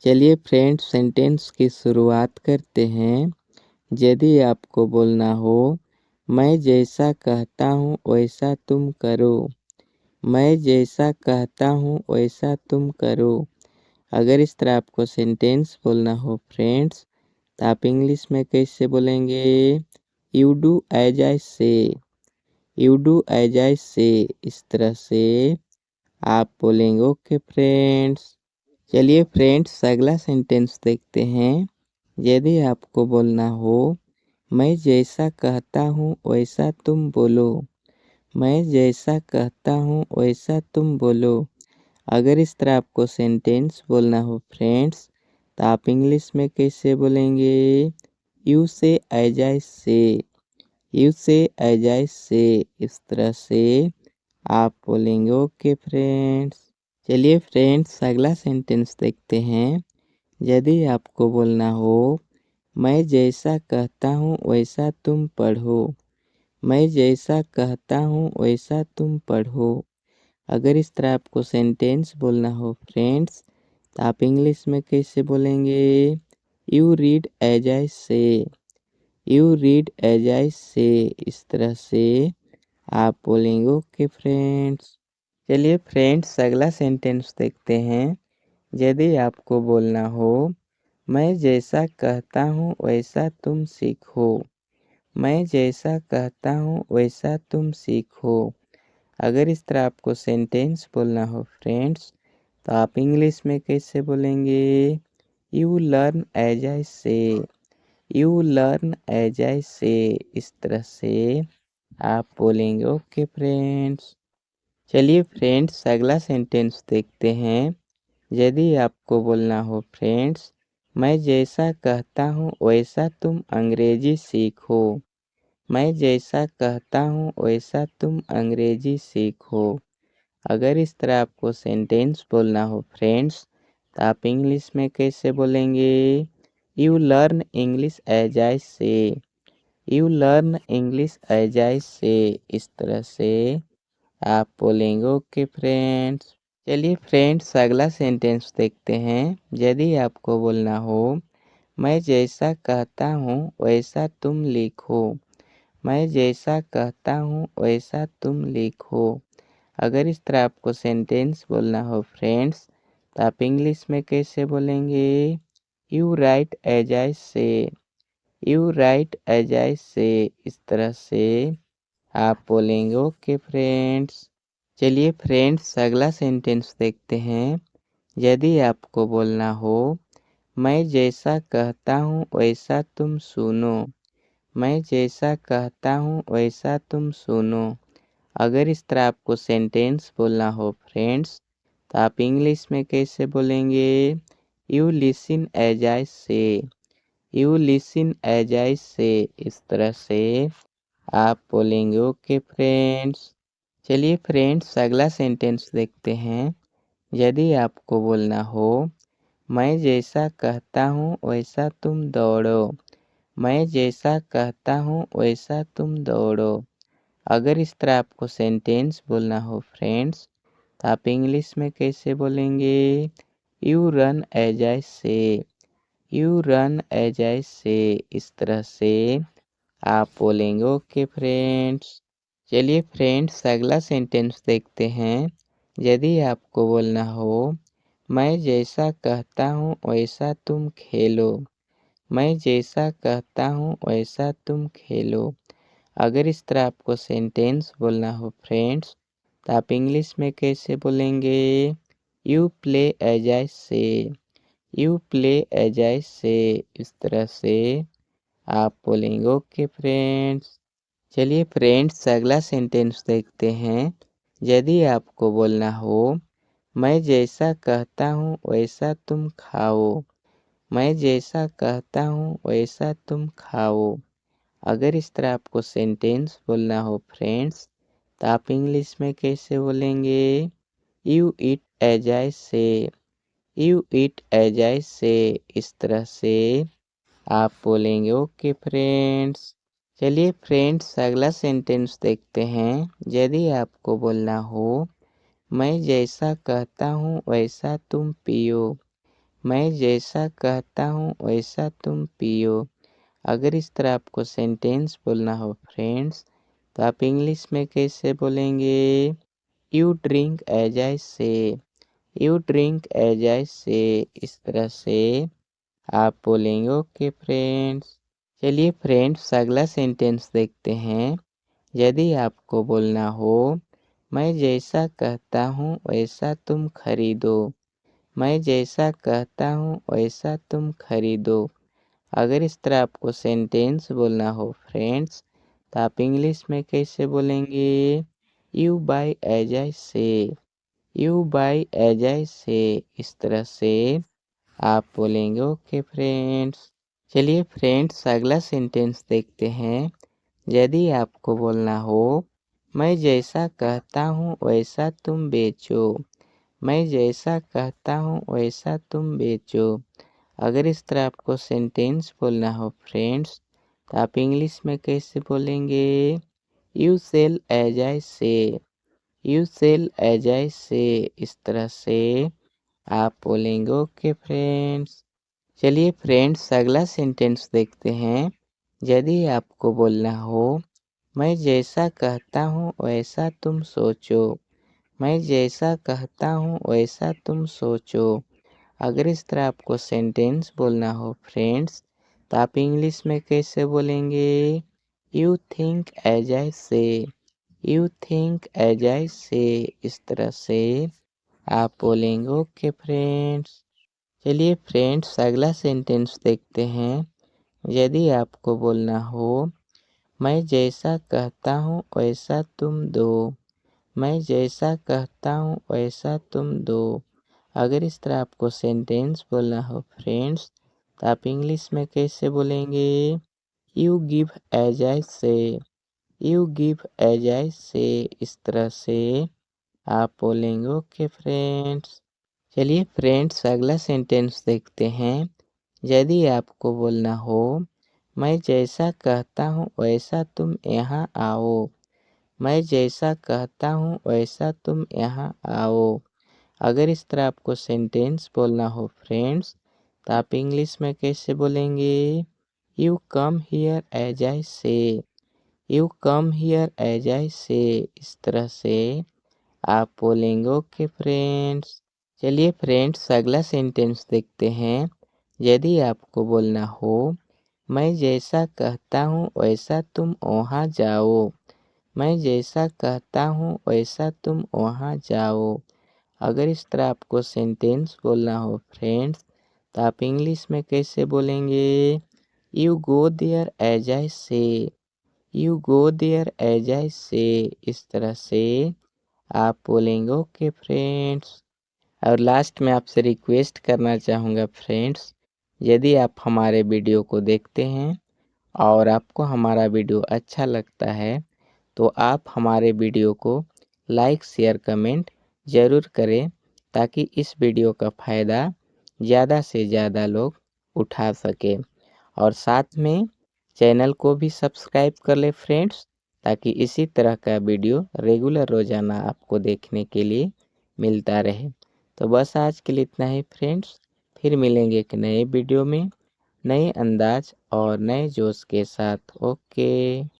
चलिए friends sentence की शुरुआत करते हैं। यदि आपको बोलना हो मैं जैसा कहता हूँ वैसा तुम करो। मैं जैसा कहता हूँ वैसा तुम करो। अगर इस तरह आपको सेंटेंस बोलना हो फ्रेंड्स तो आप इंग्लिश में कैसे बोलेंगे? You do as I say. You do as I say. इस तरह से आप बोलेंगे। Okay friends. चलिए फ्रेंड्स अगला सेंटेंस देखते हैं। यदि आपको बोलना हो मैं जैसा कहता हूँ वैसा तुम बोलो। मैं जैसा कहता हूँ वैसा तुम बोलो। अगर इस तरह आपको सेंटेंस बोलना हो फ्रेंड्स तो आप इंग्लिश में कैसे बोलेंगे? यू से एज आई से। यू से एज आई से। इस तरह से आप बोलेंगे। Okay friends. चलिए फ्रेंड्स अगला सेंटेंस देखते हैं। यदि आपको बोलना हो मैं जैसा कहता हूँ वैसा तुम पढ़ो। मैं जैसा कहता हूँ वैसा तुम पढ़ो। अगर इस तरह आपको सेंटेंस बोलना हो फ्रेंड्स तो आप इंग्लिश में कैसे बोलेंगे? You read as I say. You read as I say. इस तरह से आप बोलेंगे। Okay friends. चलिए फ्रेंड्स अगला सेंटेंस देखते हैं। यदि आपको बोलना हो मैं जैसा कहता हूँ वैसा तुम सीखो। मैं जैसा कहता हूँ वैसा तुम सीखो। अगर इस तरह आपको सेंटेंस बोलना हो फ्रेंड्स तो आप इंग्लिश में कैसे बोलेंगे? You learn as I say. You learn as I say. इस तरह से आप बोलेंगे। Okay friends. चलिए फ्रेंड्स अगला सेंटेंस देखते हैं। यदि आपको बोलना हो फ्रेंड्स मैं जैसा कहता हूँ वैसा तुम अंग्रेजी सीखो। मैं जैसा कहता हूँ वैसा तुम अंग्रेजी सीखो। अगर इस तरह आपको सेंटेंस बोलना हो फ्रेंड्स तो आप इंग्लिश में कैसे बोलेंगे? You learn English as I say. You learn English as I say. इस तरह से आप बोलेंगे। Okay friends. चलिए फ्रेंड्स अगला सेंटेंस देखते हैं। यदि आपको बोलना हो मैं जैसा कहता हूँ वैसा तुम लिखो। मैं जैसा कहता हूँ वैसा तुम लिखो। अगर इस तरह आपको सेंटेंस बोलना हो फ्रेंड्स तो आप इंग्लिश में कैसे बोलेंगे? You right as I say. You right as I say. इस तरह से आप बोलेंगे। Okay friends. चलिए फ्रेंड्स अगला सेंटेंस देखते हैं। यदि आपको बोलना हो मैं जैसा कहता हूँ वैसा तुम सुनो। मैं जैसा कहता हूँ वैसा तुम सुनो। अगर इस तरह आपको सेंटेंस बोलना हो फ्रेंड्स तो आप इंग्लिश में कैसे बोलेंगे? You listen as I say. You listen as I say. इस तरह से आप बोलेंगे। Okay friends. चलिए फ्रेंड्स अगला सेंटेंस देखते हैं। यदि आपको बोलना हो मैं जैसा कहता हूँ वैसा तुम दौड़ो। मैं जैसा कहता हूँ वैसा तुम दौड़ो। अगर इस तरह आपको सेंटेंस बोलना हो फ्रेंड्स तो आप इंग्लिश में कैसे बोलेंगे? You run as I say. You run as I say. इस तरह से आप बोलेंगे। Okay friends. चलिए फ्रेंड्स अगला सेंटेंस देखते हैं। यदि आपको बोलना हो मैं जैसा कहता हूँ वैसा तुम खेलो। मैं जैसा कहता हूँ वैसा तुम खेलो। अगर इस तरह आपको सेंटेंस बोलना हो फ्रेंड्स तो आप इंग्लिश में कैसे बोलेंगे? You play as I say. You play as I say. इस तरह से आप बोलेंगे। Okay friends. चलिए फ्रेंड्स अगला सेंटेंस देखते हैं। यदि आपको बोलना हो मैं जैसा कहता हूँ वैसा तुम खाओ। मैं जैसा कहता हूँ वैसा तुम खाओ। अगर इस तरह आपको सेंटेंस बोलना हो फ्रेंड्स तो आप इंग्लिश में कैसे बोलेंगे? You eat as I say. You eat as I say. इस तरह से आप बोलेंगे। Okay friends. चलिए फ्रेंड्स अगला सेंटेंस देखते हैं। यदि आपको बोलना हो मैं जैसा कहता हूँ वैसा तुम पियो। मैं जैसा कहता हूँ वैसा तुम पियो। अगर इस तरह आपको सेंटेंस बोलना हो फ्रेंड्स, तो आप इंग्लिश में कैसे बोलेंगे? You drink as I say. You drink as I say, इस तरह से आप बोलेंगे। ओके फ्रेंड्स, चलिए फ्रेंड्स अगला सेंटेंस देखते हैं। यदि आपको बोलना हो मैं जैसा कहता हूँ वैसा तुम खरीदो। मैं जैसा कहता हूँ वैसा तुम खरीदो। अगर इस तरह आपको सेंटेंस बोलना हो फ्रेंड्स, तो आप इंग्लिश में कैसे बोलेंगे? You bye as I say. You bye as I say, इस तरह से आप बोलेंगे। ओके फ्रेंड्स, चलिए फ्रेंड्स अगला सेंटेंस देखते हैं। यदि आपको बोलना हो मैं जैसा कहता हूँ वैसा तुम बेचो। मैं जैसा कहता हूँ वैसा तुम बेचो। अगर इस तरह आपको सेंटेंस बोलना हो फ्रेंड्स, तो आप इंग्लिश में कैसे बोलेंगे? You cell as I say. You cell as I say, इस तरह से आप बोलेंगे। ओके फ्रेंड्स, चलिए फ्रेंड्स अगला सेंटेंस देखते हैं। यदि आपको बोलना हो मैं जैसा कहता हूँ वैसा तुम सोचो। मैं जैसा कहता हूँ वैसा तुम सोचो। अगर इस तरह आपको सेंटेंस बोलना हो फ्रेंड्स, तो आप इंग्लिश में कैसे बोलेंगे? You think as I say. You think as I say, इस तरह से आप बोलेंगे। ओके फ्रेंड्स, चलिए फ्रेंड्स अगला सेंटेंस देखते हैं। यदि आपको बोलना हो मैं जैसा कहता हूँ वैसा तुम दो। मैं जैसा कहता हूँ वैसा तुम दो। अगर इस तरह आपको सेंटेंस बोलना हो फ्रेंड्स, तो आप इंग्लिश में कैसे बोलेंगे? You give as I say. You give as I say, इस तरह से आप बोलेंगे। ओके फ्रेंड्स, चलिए फ्रेंड्स अगला सेंटेंस देखते हैं। यदि आपको बोलना हो मैं जैसा कहता हूँ वैसा तुम यहाँ आओ। मैं जैसा कहता हूँ वैसा तुम यहाँ आओ। अगर इस तरह आपको सेंटेंस बोलना हो फ्रेंड्स, तो आप इंग्लिश में कैसे बोलेंगे? You come here as I say. You come here as I say, इस तरह से आप बोलेंगे। ओके फ्रेंड्स, चलिए फ्रेंड्स अगला सेंटेंस देखते हैं। यदि आपको बोलना हो मैं जैसा कहता हूँ वैसा तुम वहाँ जाओ। मैं जैसा कहता हूँ वैसा तुम वहाँ जाओ। अगर इस तरह आपको सेंटेंस बोलना हो फ्रेंड्स, तो आप इंग्लिश में कैसे बोलेंगे? You go there as I say. You go there as I say, इस तरह से आप बोलेंगे। ओके फ्रेंड्स, और लास्ट में आपसे रिक्वेस्ट करना चाहूँगा फ्रेंड्स, यदि आप हमारे वीडियो को देखते हैं और आपको हमारा वीडियो अच्छा लगता है, तो आप हमारे वीडियो को लाइक शेयर कमेंट ज़रूर करें, ताकि इस वीडियो का फ़ायदा ज़्यादा से ज़्यादा लोग उठा सकें। और साथ में चैनल को भी सब्सक्राइब कर ले फ्रेंड्स, ताकि इसी तरह का वीडियो रेगुलर रोज़ाना आपको देखने के लिए मिलता रहे। तो बस आज के लिए इतना ही फ्रेंड्स, फिर मिलेंगे एक नए वीडियो में नए अंदाज और नए जोश के साथ। ओके।